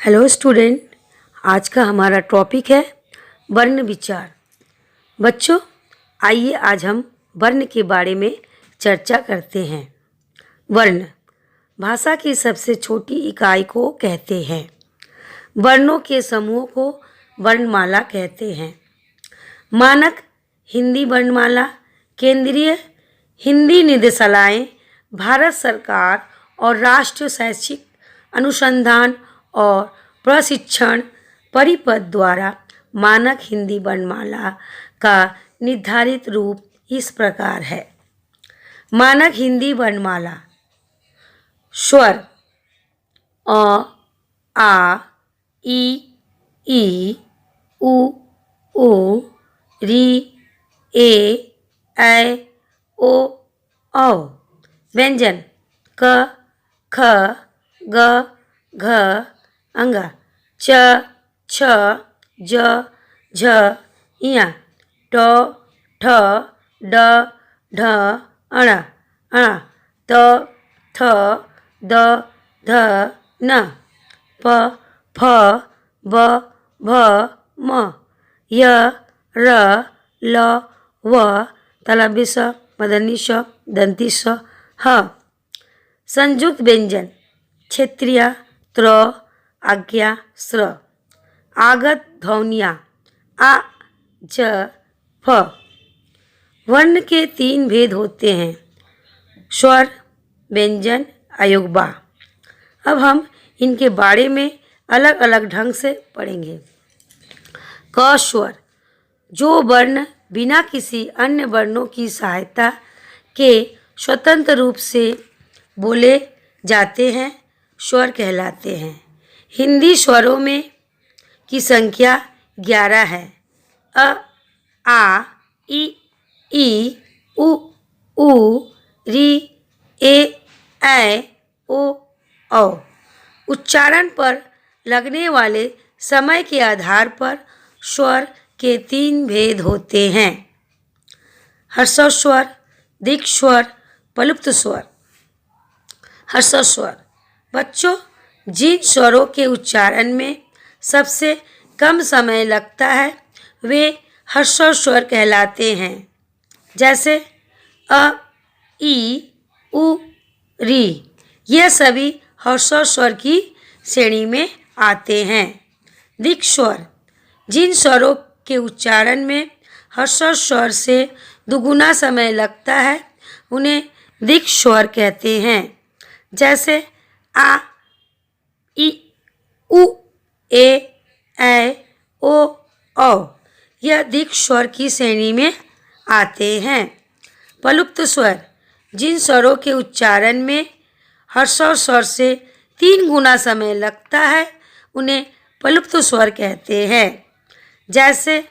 Hello student, आज का हमारा टॉपिक है वर्ण विचार। बच्चों, आइए आज हम वर्ण के बारे में चर्चा करते हैं। वर्ण भाषा की सबसे छोटी इकाई को कहते हैं। वर्णों के समूह को वर्णमाला कहते हैं। मानक हिंदी वर्णमाला केंद्रीय हिंदी निदेशालय, भारत सरकार और राष्ट्रीय शैक्षिक अनुसंधान और प्रशिक्षण परिषद द्वारा मानक हिंदी वर्णमाला का निर्धारित रूप इस प्रकार है। मानक हिंदी वर्णमाला: स्वर अ, आ, ई, उ, ऊ, री, ए, ऐ, ओ, औ। व्यंजन: क, ख, ग, घ, अंग, च, छ, ज, झ, ञ, ट, ठ, ड, ढ, अण, त, थ, द, ध, न, प, फ, ब, भ, म, य, र, ल, व, तालव्य स, मूर्धन्य ष, दंती स, ह। संयुक्त व्यंजन: क्षेत्रीय त्र, आज्ञा स्र। आगत ध्वनियाँ आ, ज, फ। वर्ण के 3 भेद होते हैं: स्वर, व्यंजन, अयोगबा। अब हम इनके बारे में अलग अलग ढंग से पढ़ेंगे। क स्वर: जो वर्ण बिना किसी अन्य वर्णों की सहायता के स्वतंत्र रूप से बोले जाते हैं, स्वर कहलाते हैं। हिंदी स्वरों में की संख्या 11 है। अ, आ, ई, उ, री, ए, ऐ, ओ, औ। उच्चारण पर लगने वाले समय के आधार पर स्वर के 3 भेद होते हैं: ह्रस्व स्वर, दीर्घ स्वर, प्लुप्त स्वर। ह्रस्व स्वर: बच्चों, जिन स्वरों के उच्चारण में सबसे कम समय लगता है वे ह्रस्व स्वर कहलाते हैं। जैसे अ, ई, उ, री। ये सभी ह्रस्व स्वर की श्रेणी में आते हैं। दीर्घ स्वर: जिन स्वरों के उच्चारण में ह्रस्व स्वर से दुगुना समय लगता है उन्हें दीर्घ स्वर कहते हैं। जैसे आ, ई, उ, ए, ऐ, ओ, औ। यह दीर्घ स्वर की श्रेणी में आते हैं। प्लुप्त स्वर: जिन स्वरों के उच्चारण में ह्रस्व स्वर से 3 गुना समय लगता है उन्हें प्लुप्त स्वर कहते हैं। जैसे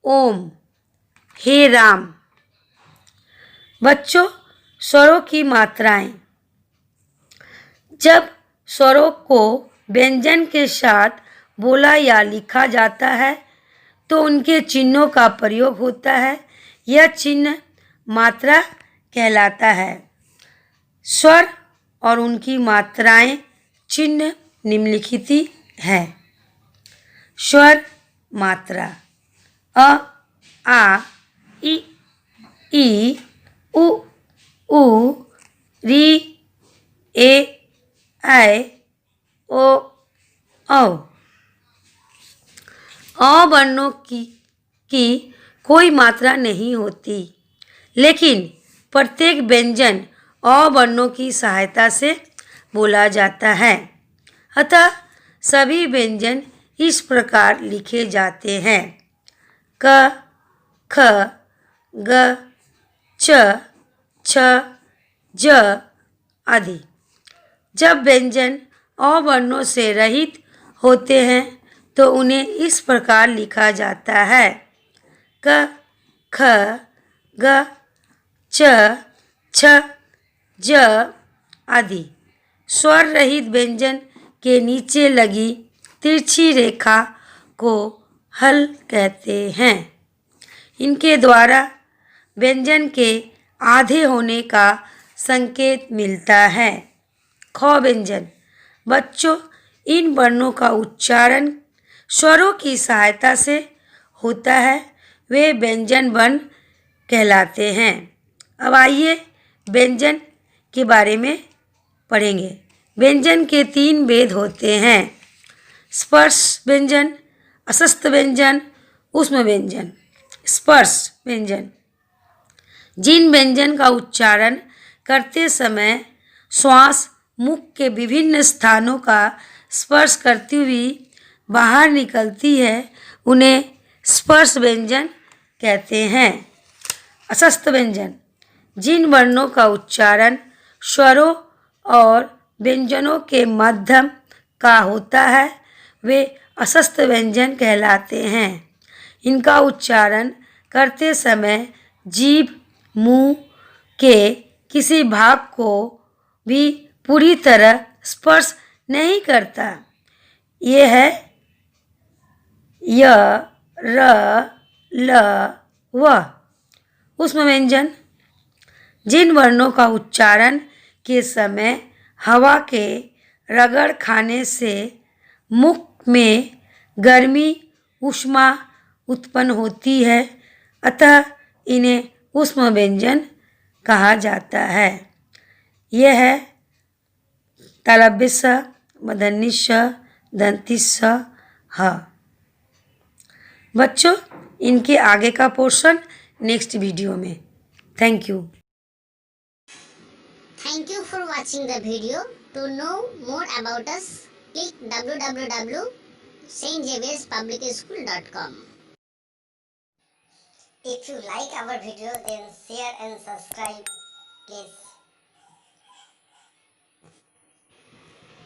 ओम, हे राम। बच्चों, स्वरों की मात्राएं: जब स्वरों को व्यंजन के साथ बोला या लिखा जाता है तो उनके चिन्हों का प्रयोग होता है। यह चिन्ह मात्रा कहलाता है। स्वर और उनकी मात्राएं चिन्ह निम्नलिखित है। स्वर मात्रा: अ, आ, ई, उ, री, ए, ऐ, ओ, औ। अ वर्णों की कोई मात्रा नहीं होती, लेकिन प्रत्येक व्यंजन अ वर्णों की सहायता से बोला जाता है। अतः सभी व्यंजन इस प्रकार लिखे जाते हैं: क, ख, ग, च, छ, ज आदि। जब व्यंजन अ वर्णों से रहित होते हैं तो उन्हें इस प्रकार लिखा जाता है: क, ख, ग, च, छ, ज आदि। स्वर रहित व्यंजन के नीचे लगी तिरछी रेखा को हल कहते हैं। इनके द्वारा व्यंजन के आधे होने का संकेत मिलता है। ख व्यंजन: बच्चों, इन वर्णों का उच्चारण स्वरों की सहायता से होता है, वे व्यंजन वर्ण कहलाते हैं। अब आइए व्यंजन के बारे में पढ़ेंगे। व्यंजन के 3 भेद होते हैं: स्पर्श व्यंजन, असस्त व्यंजन, ऊष्म व्यंजन। स्पर्श व्यंजन जिन व्यंजन का उच्चारण करते समय श्वास मुख के विभिन्न स्थानों का स्पर्श करती हुई बाहर निकलती है, उन्हें स्पर्श व्यंजन कहते हैं। असस्त व्यंजन जिन वर्णों का उच्चारण स्वरों और व्यंजनों के माध्यम का होता है, वे असस्त व्यंजन कहलाते हैं। इनका उच्चारण करते समय जीभ मुंह के किसी भाग को भी पूरी तरह स्पर्श नहीं करता। ये है य, र, ल, व। ऊष्म व्यंजन जिन वर्णों का उच्चारण के समय हवा के रगड़ खाने से मुख में गर्मी ऊष्मा उत्पन्न होती है, अतः इन्हें ऊष्म व्यंजन कहा जाता है। यह है तालव्य स, मूर्धन्य ष, दंती स, ह। बच्चों, इनके आगे का पोर्शन नेक्स्ट वीडियो में। Thank you. Thank you for watching the video. To know more about us, click www.stxavierspublicschool.com. If you like our video, then share and subscribe, please.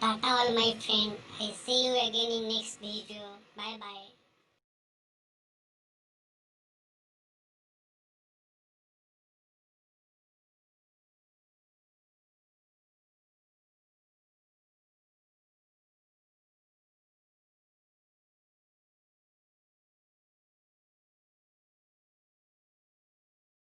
Tata all my friend. I see you again in next video. Bye bye.